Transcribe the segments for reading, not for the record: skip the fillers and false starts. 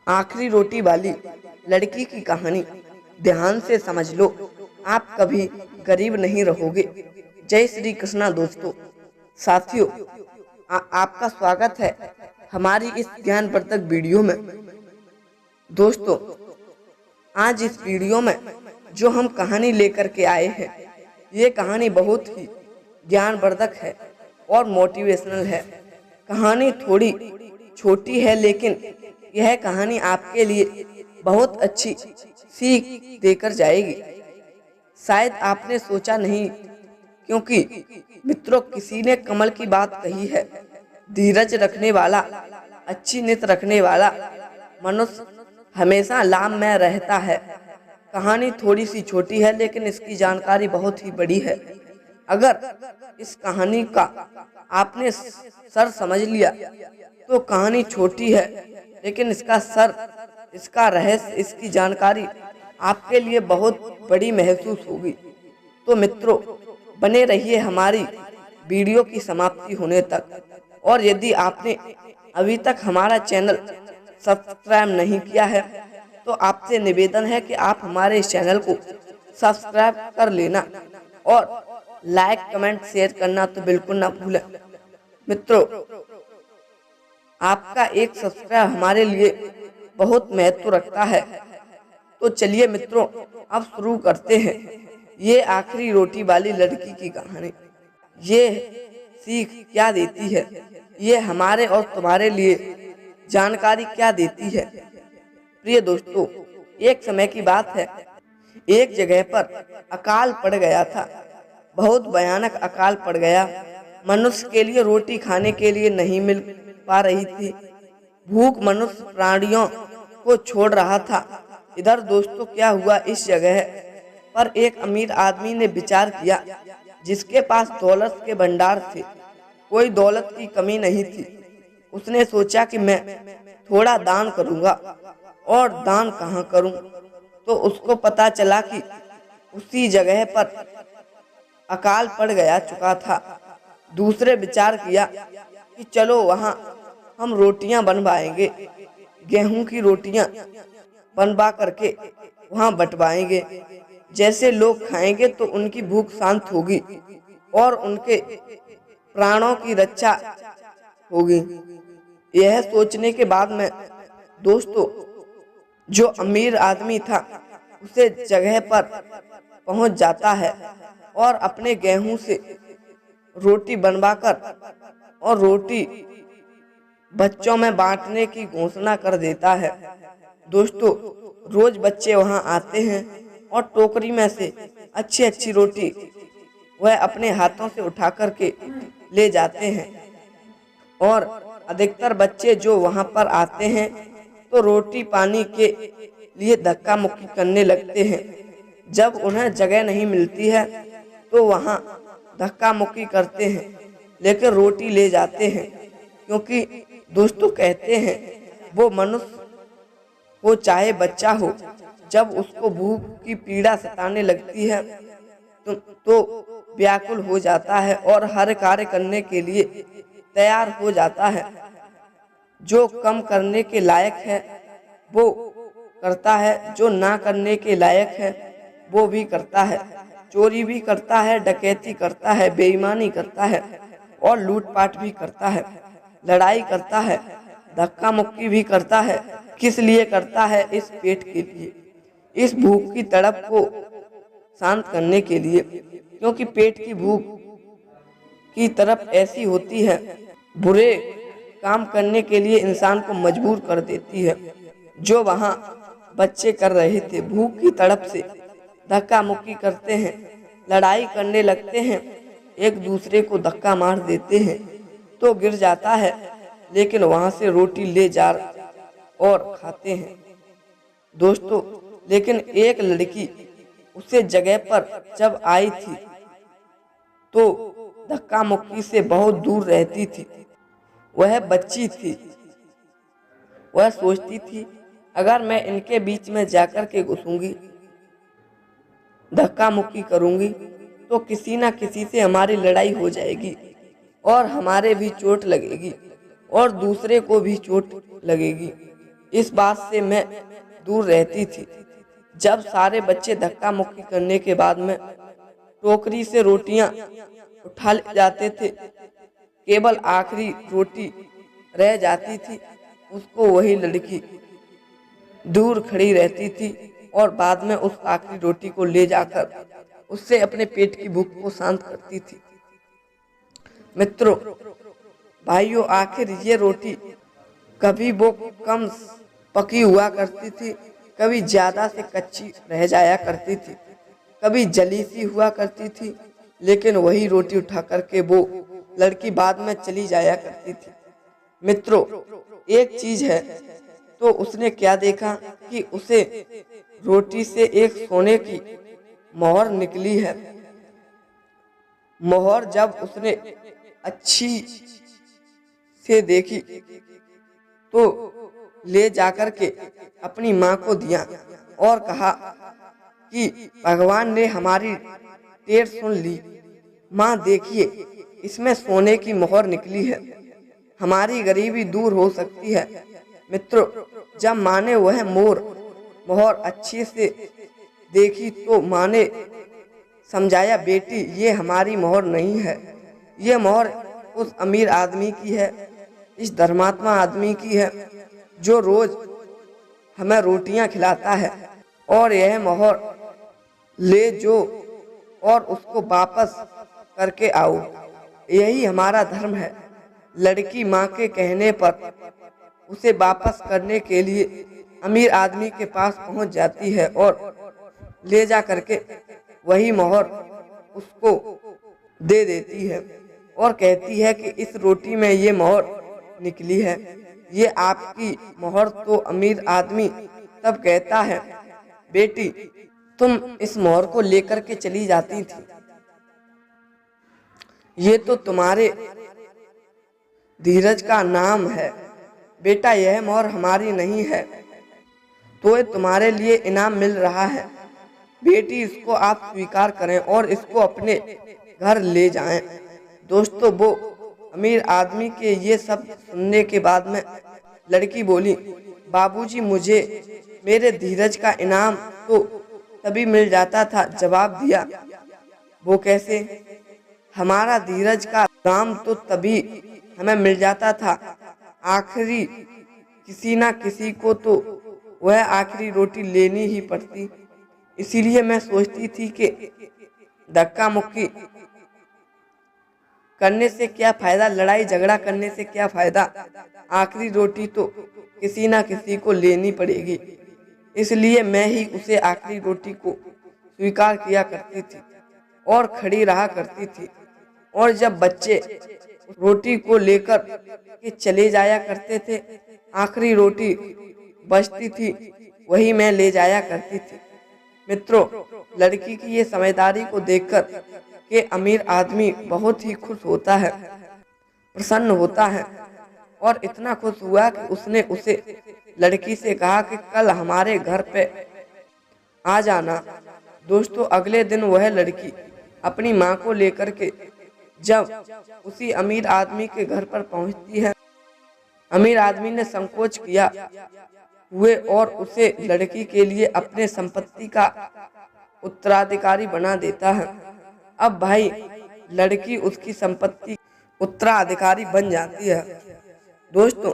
आखिरी रोटी वाली लड़की की कहानी ध्यान से समझ लो, आप कभी गरीब नहीं रहोगे। जय श्री कृष्णा दोस्तों, साथियों, आपका स्वागत है हमारी इस ज्ञानवर्धक वीडियो में। दोस्तों, आज इस वीडियो में जो हम कहानी लेकर के आए हैं, ये कहानी बहुत ही ज्ञानवर्धक है और मोटिवेशनल है। कहानी थोड़ी छोटी है, लेकिन यह कहानी आपके लिए बहुत अच्छी सीख देकर जाएगी। शायद आपने सोचा नहीं, क्योंकि मित्रों, किसी ने कमल की बात कही है, धीरज रखने वाला, अच्छी नीयत रखने वाला मनुष्य हमेशा लाभ में रहता है। कहानी थोड़ी सी छोटी है, लेकिन इसकी जानकारी बहुत ही बड़ी है। अगर इस कहानी का आपने सर समझ लिया तो कहानी छोटी है, लेकिन इसका सर, इसका रहस्य, इसकी जानकारी आपके लिए बहुत बड़ी महसूस होगी। तो मित्रों, बने रहिए हमारी वीडियो की समाप्ति होने तक। और यदि आपने अभी तक हमारा चैनल सब्सक्राइब नहीं किया है, तो आपसे निवेदन है कि आप हमारे इस चैनल को सब्सक्राइब कर लेना और लाइक, कमेंट, शेयर करना तो बिल्कुल ना भूलें। मित्रों, आपका एक सब्सक्राइब हमारे लिए बहुत महत्व रखता है। तो चलिए मित्रों, अब शुरू करते हैं ये आखिरी रोटी वाली लड़की की कहानी। ये सीख क्या देती है, ये हमारे और तुम्हारे लिए जानकारी क्या देती है। प्रिय दोस्तों, एक समय की बात है, एक जगह पर अकाल पड़ गया था। बहुत भयानक अकाल पड़ गया। मनुष्य के लिए रोटी खाने के लिए नहीं मिल पा रही थी। भूख मनुष्य प्राणियों को छोड़ रहा था। इधर दोस्तों, क्या हुआ, इस जगह पर एक अमीर आदमी ने विचार किया, जिसके पास दौलत के भंडार थे, कोई दौलत की कमी नहीं थी। उसने सोचा कि मैं थोड़ा दान करूंगा। और दान कहाँ करूं? तो उसको पता चला कि उसी जगह पर अकाल पड़ गया चुका था। दूसरे विचार किया कि चलो वहां हम रोटियां बनवाएंगे, गेहूं की रोटियां बनवा करके वहां बंटवाएंगे। जैसे लोग खाएंगे तो उनकी भूख शांत होगी और उनके प्राणों की रक्षा होगी। यह सोचने के बाद में दोस्तों, जो अमीर आदमी था, उसे जगह पर पहुंच जाता है और अपने गेहूं से रोटी बनवाकर और रोटी बच्चों में बांटने की घोषणा कर देता है। दोस्तों, रोज बच्चे वहां आते हैं और टोकरी में से अच्छी अच्छी रोटी वह अपने हाथों से उठा करके ले जाते हैं। और अधिकतर बच्चे जो वहां पर आते हैं तो रोटी पानी के लिए धक्का मुक्की करने लगते हैं। जब उन्हें जगह नहीं मिलती है तो वहां धक्का मुक्की करते हैं, लेकिन रोटी ले जाते हैं। क्योंकि दोस्तों, कहते हैं वो मनुष्य हो चाहे बच्चा हो, जब उसको भूख की पीड़ा सताने लगती है तो व्याकुल हो जाता है और हर कार्य करने के लिए तैयार हो जाता है। जो कम करने के लायक है वो करता है, जो ना करने के लायक है वो भी करता है। चोरी भी करता है, डकैती करता है, बेईमानी करता है और लूटपाट भी करता है, लड़ाई करता है, धक्का मुक्की भी करता है। किस लिए करता है? इस पेट के लिए, इस भूख की तड़प को शांत करने के लिए। क्योंकि पेट की भूख की तरफ ऐसी होती है, बुरे काम करने के लिए इंसान को मजबूर कर देती है। जो वहां बच्चे कर रहे थे, भूख की तड़प से धक्का मुक्की करते हैं, लड़ाई करने लगते हैं, एक दूसरे को धक्का मार देते हैं तो गिर जाता है, लेकिन वहां से रोटी ले जा और खाते हैं। दोस्तों, लेकिन एक लड़की उसे जगह पर जब आई थी तो धक्का मुक्की से बहुत दूर रहती थी। वह बच्ची थी। वह सोचती थी, अगर मैं इनके बीच में जाकर के घुसूंगी, धक्का मुक्की करूंगी, तो किसी ना किसी से हमारी लड़ाई हो जाएगी और हमारे भी चोट लगेगी और दूसरे को भी चोट लगेगी। इस बात से मैं दूर रहती थी। जब सारे बच्चे धक्का मुक्की करने के बाद में टोकरी से रोटियां उठा ले जाते थे, केवल आखिरी रोटी रह जाती थी, उसको वही लड़की दूर खड़ी रहती थी और बाद में उस आखिरी रोटी को ले जाकर उससे अपने पेट की भूख को शांत करती थी। मित्रों, भाइयों, आखिर ये रोटी कभी वो कम पकी हुआ करती थी, कभी ज्यादा से कच्ची रह जाया करती थी, कभी जली सी हुआ करती थी, लेकिन वही रोटी उठा करके वो लड़की बाद में चली जाया करती थी। मित्रों, एक चीज है तो उसने क्या देखा कि उसे रोटी से एक सोने की मोहर निकली है। मोहर जब उसने अच्छी से देखी तो ले जाकर के अपनी माँ को दिया और कहा कि भगवान ने हमारी टेर सुन ली। माँ देखिए, इसमें सोने की मोहर निकली है, हमारी गरीबी दूर हो सकती है। मित्रों, जब माँ ने वह मोहर अच्छे से देखी तो माँ ने समझाया, बेटी ये हमारी मोहर नहीं है, ये मोहर उस अमीर आदमी की है, इस धर्मात्मा आदमी की है जो रोज हमें रोटियां खिलाता है, और यह मोहर ले जो और उसको वापस करके आओ, यही हमारा धर्म है। लड़की माँ के कहने पर उसे वापस करने के लिए अमीर आदमी के पास पहुंच जाती है और ले जा करके वही मोहर उसको दे देती है और कहती है कि इस रोटी में ये मोहर निकली है, ये आपकी मोहर। तो अमीर आदमी तब कहता है, बेटी तुम इस मोहर को लेकर के चली जाती थी, ये तो तुम्हारे धीरज का नाम है। बेटा यह मोहर हमारी नहीं है, तो ये तुम्हारे लिए इनाम मिल रहा है। बेटी इसको आप स्वीकार करें और इसको अपने घर ले जाएं। दोस्तों, वो अमीर आदमी के ये सब सुनने के बाद में लड़की बोली, बाबूजी मुझे मेरे धीरज का इनाम तो तभी मिल जाता था। जवाब दिया, वो कैसे? हमारा धीरज का दाम तो तभी हमें मिल जाता था, आखिरी किसी ना किसी को तो वह आखिरी रोटी लेनी ही पड़ती। इसीलिए मैं सोचती थी कि धक्का मुक्की करने से क्या फायदा, लड़ाई झगड़ा करने से क्या फायदा, आखिरी रोटी तो किसी ना किसी को लेनी पड़ेगी। इसलिए मैं ही उसे आखिरी रोटी को स्वीकार किया करती थी और खड़ी रहा करती थी। और जब बच्चे रोटी को लेकर के चले जाया करते थे, आखिरी रोटी बचती थी, वही मैं ले जाया करती थी। मित्रों, लड़की की ये समझदारी को देखकर के अमीर आदमी बहुत ही खुश होता है, प्रसन्न होता है, और इतना खुश हुआ कि उसने उसे लड़की से कहा कि कल हमारे घर पे आ जाना। दोस्तों, अगले दिन वह लड़की अपनी माँ को लेकर के जब उसी अमीर आदमी के घर पर पहुंचती है, अमीर आदमी ने संकोच किया हुए और उसे लड़की के लिए अपने संपत्ति का उत्तराधिकारी बना देता है। अब भाई लड़की उसकी संपत्ति उत्तराधिकारी बन जाती है। दोस्तों,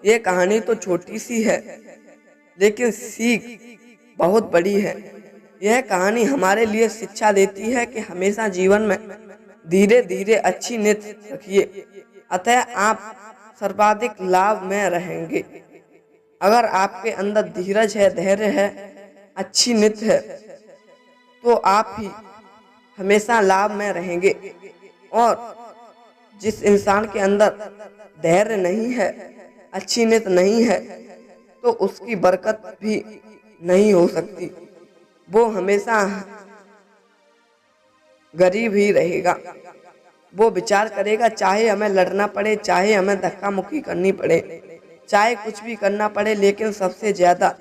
ये कहानी तो छोटी सी है, लेकिन सीख बहुत बड़ी है। यह कहानी हमारे लिए शिक्षा देती है कि हमेशा जीवन में धीरे धीरे अच्छी नीति रखिए, अतः आप सर्वाधिक लाभ में रहेंगे। अगर आपके अंदर धीरज है, धैर्य है, अच्छी नीति है, तो आप ही हमेशा लाभ में रहेंगे। और जिस इंसान के अंदर धैर्य नहीं है, अच्छी नीति नहीं है, तो उसकी बरकत भी नहीं हो सकती, वो हमेशा गरीब ही रहेगा। वो विचार करेगा, चाहे हमें लड़ना पड़े, चाहे हमें धक्का मुक्की करनी पड़े, चाहे कुछ भी करना पड़े, लेकिन सबसे ज्यादा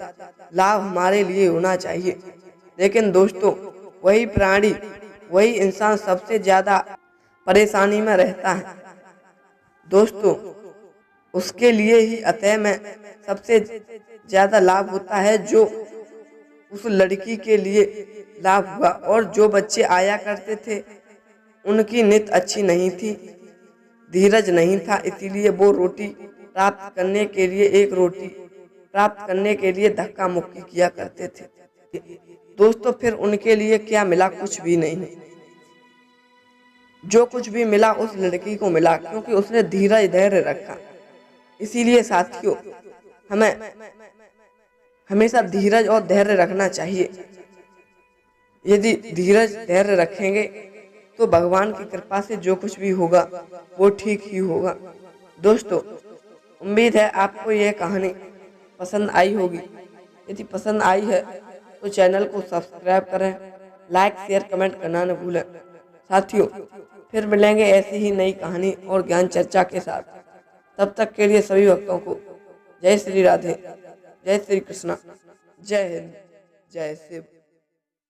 लाभ हमारे लिए होना चाहिए। लेकिन दोस्तों, वही प्राणी, वही इंसान सबसे ज्यादा परेशानी में रहता है। दोस्तों, उसके लिए ही अतः मैं सबसे ज्यादा लाभ होता है जो उस लड़की के लिए लाभ हुआ। और जो बच्चे आया करते थे उनकी नीयत अच्छी नहीं थी, धीरज नहीं था, इसीलिए वो रोटी प्राप्त करने के लिए धक्का मुक्की किया करते थे। दोस्तों फिर उनके लिए क्या मिला? कुछ भी नहीं। जो कुछ भी मिला उस लड़की को मिला, क्योंकि उसने धीरज धैर्य रखा। इसीलिए साथियों हमें हमेशा धीरज और धैर्य रखना चाहिए। यदि धीरज धैर्य रखेंगे तो भगवान की कृपा से जो कुछ भी होगा वो ठीक ही होगा। दोस्तों उम्मीद है आपको यह कहानी पसंद आई होगी। यदि पसंद आई है तो चैनल को सब्सक्राइब करें, लाइक शेयर कमेंट करना न भूलें। साथियों फिर मिलेंगे ऐसी ही नई कहानी और ज्ञान चर्चा के साथ। तब तक के लिए सभी भक्तों को जय श्री राधे, जय श्री कृष्णा, जय हिंद, जय शिव।